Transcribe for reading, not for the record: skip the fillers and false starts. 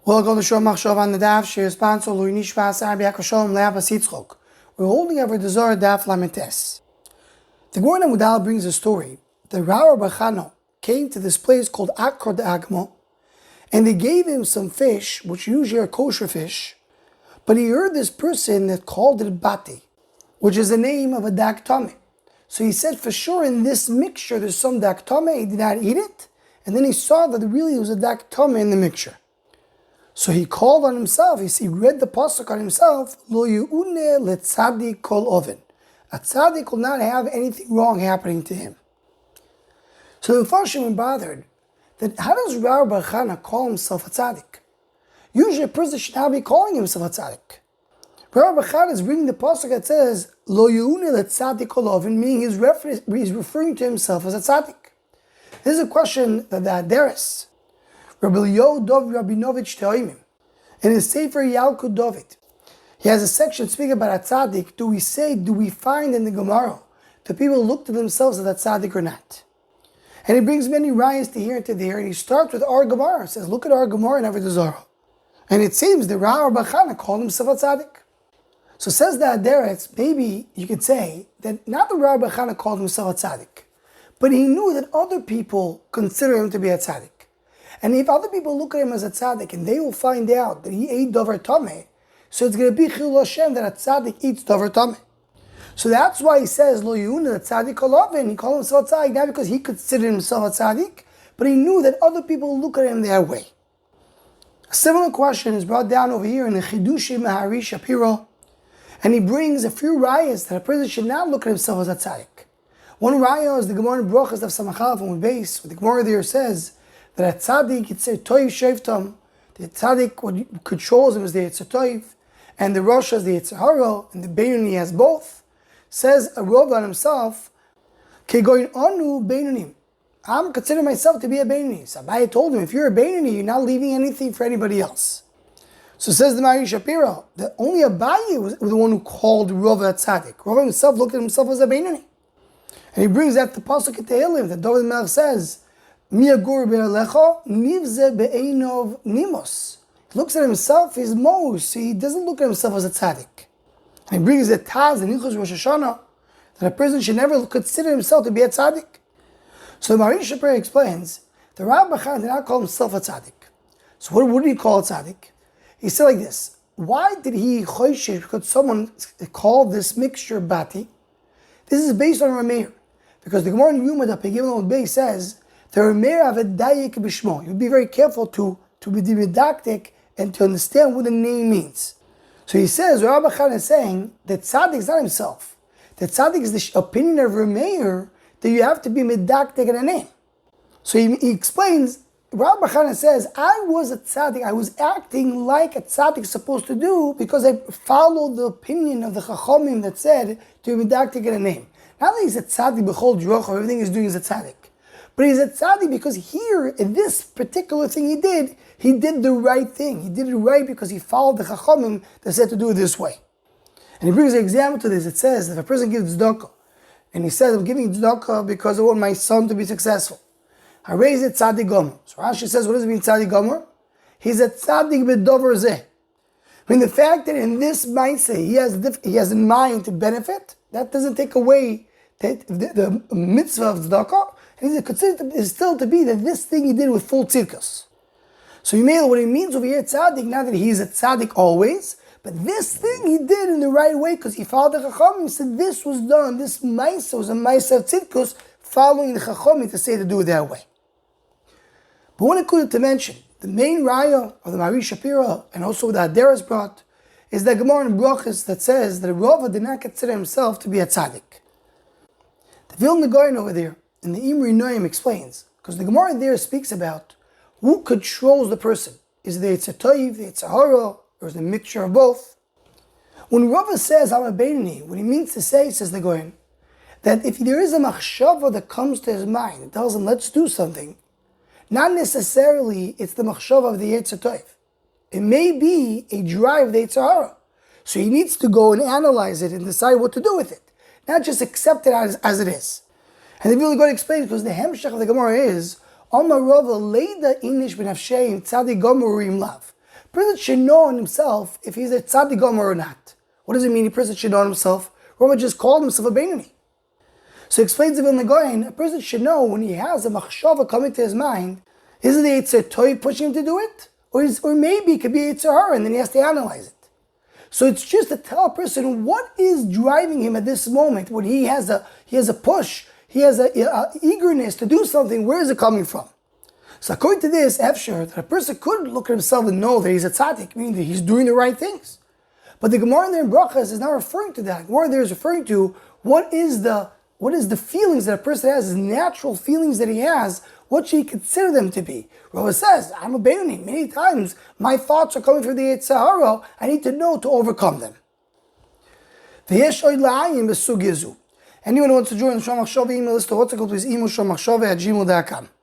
Welcome to Shor Machshov on the Daf. She responds to Luinish Vas RBBC Shalom Le'Abbas Yitzchok. We're holding over the Zara Daf Lamentes. The Gemara Mudal brings a story. The Ra'ar Bachano came to this place called Akor de Agmo, and they gave him some fish, which usually are kosher fish, but he heard this person that called it Bati, which is the name of a dak tameh. So he said, for sure in this mixture there's some dak tameh. He did not eat it, and then he saw that really there was a dak tameh in the mixture. So he called on himself. He read the pasuk on himself. Lo yu'une le'tzadik kol oven. A tzaddik will not have anything wrong happening to him. So the Mepharshim were bothered that how does Ra'ar Bachana call himself a tzaddik? Usually a person should not be calling himself a tzaddik. Ra'ar Bachana is reading the pasuk that says Lo yu'une le'tzadik kol oven, meaning he's referring to himself as a tzaddik. This is a question that the Aderes, Rabbi Yo Dov Rabinovich Teoimim, in his Sefer Yalkut David, he has a section speaking about a tzaddik. Do we find in the Gemara that people look to themselves as a tzaddik or not? And he brings many rayas to here and to there, and he starts with our Gemara. He says, look at our Gemara in Avoda Zara. And it seems the Ra'ar Bachana called himself a tzaddik. So says the Aderetz, maybe you could say that not the Ra'ar Bachana called himself a tzaddik, but he knew that other people consider him to be a tzaddik. And if other people look at him as a tzaddik and they will find out that he ate davar tameh, so it's going to be chilul Hashem that a tzaddik eats davar tameh. So that's why he says lo yu'une tzaddik kol oven. He called himself a tzaddik not because he considered himself a tzaddik, but he knew that other people look at him their way. A similar question is brought down over here in the Chidushim Mahari Shapiro, and he brings a few rayas that a person should not look at himself as a tzaddik. One raya is the Gemara in Brachas of Samachal from base, where the Gemara there says that a tzaddik, it's a toiv shevtam, the tzaddik, what controls him is the Yetzer Toiv, and the Rosh is the Yetzer Hara, and the Beinoni has both. Says a Rav on himself, Kegoin anu Beinonim. I'm considering myself to be a Beinoni. So Abaye told him, if you're a Beinoni, you're not leaving anything for anybody else. So says the Mari Shapiro, that only Abaye was the one who called Rav a tzaddik. Rav himself looked at himself as a Beinoni. And he brings out the pasuk at Tehillim that David Melech says, Mi agur be'alecha nivze be'einov nimos. He looks at himself, he's Mos. He doesn't look at himself as a tzaddik. And he brings a Taz in Hilchos Rosh Hashanah that a person should never consider himself to be a tzaddik. So the Mari Shapiro explains, the Ra'ar Bachana did not call himself a tzaddik. So what did he call a tzaddik? He said like this, why did he choishish, could someone call this mixture Bati? This is based on Rameir. Because the Gemara in Yuma that Pegimel Bey says, the Rameir have a dayik b'shmo. You'd be very careful to be didactic and to understand what the name means. So he says, Ra'ar Bachana is saying that tzaddik is not himself. That tzaddik is the opinion of Rameir that you have to be medactic in a name. So he explains, Ra'ar Bachana says, I was a tzaddik, I was acting like a tzaddik is supposed to do because I followed the opinion of the Chachamim that said to be medactic in a name. Not that he's a tzaddik b'chol drocha, everything he's doing is a tzaddik. But he's a tzaddik because here, in this particular thing he did the right thing. He did it right because he followed the Chachamim that said to do it this way. And he brings an example to this. It says, if a person gives tzedakah, and he says, I'm giving tzedakah because I want my son to be successful. I raise it tzaddik gomer. So Rashi says, what does it mean tzaddik gomer? He's a tzaddik b'dover zeh. I mean, the fact that in this mindset he has in mind to benefit, that doesn't take away the mitzvah of tzedakah. He's considered is still to be that this thing he did with full tzidkus. So you know what it means over here, tzaddik, not that he's a tzaddik always, but this thing he did in the right way because he followed the chachamim. He said this was done, this ma'aseh was a ma'aseh of tzidkus, following the chachamim to say to do it that way. But one included to mention, the main raya of the Mari Shapiro, and also the Aderes brought, is the Gemara in Brachas that says that Rava did not consider himself to be a tzaddik. The Vilna Gaon over there, and the Imri Noam explains, because the Gemara there speaks about who controls the person. Is it the Yetzer Toiv, the Yetzer Hara, or is it a mixture of both? When Rava says, I'm a Beinoni, what he means to say, says the Gaon, that if there is a machshava that comes to his mind, it tells him, let's do something, not necessarily it's the machshava of the Yetzer Toiv. It may be a drive of the Yetzer Hara. So he needs to go and analyze it and decide what to do with it. Not just accept it as it is. And the really good to explain because the hemshech of the Gemara is Amar Rava leida inish b'nafsheim tzadik gomer urim lav. A person should know in himself if he's a Tzadik or not. What does it mean a person should know in himself? Rama just called himself a Beinoni. So he explains to Vilna Gaon, a person should know when he has a machshava coming to his mind, is it the Yetzer Toy pushing him to do it? Or maybe it could be Yetzer Hara, and then he has to analyze it. So it's just to tell a person what is driving him at this moment when he has a push, he has a eagerness to do something. Where is it coming from? So according to this, Efshar, that a person could look at himself and know that he's a tzaddik, meaning that he's doing the right things. But the Gemara there in Brachas is not referring to that. The Gemara there is referring to what is the feelings that a person has, his natural feelings that he has, what should he consider them to be? Rava says, I'm a Beinoni. Many times my thoughts are coming from the Yetzer Hara. I need to know to overcome them. Anyone who wants to join the Shom Machshava email list to WhatsApp, please email shomachshava@gmail.com.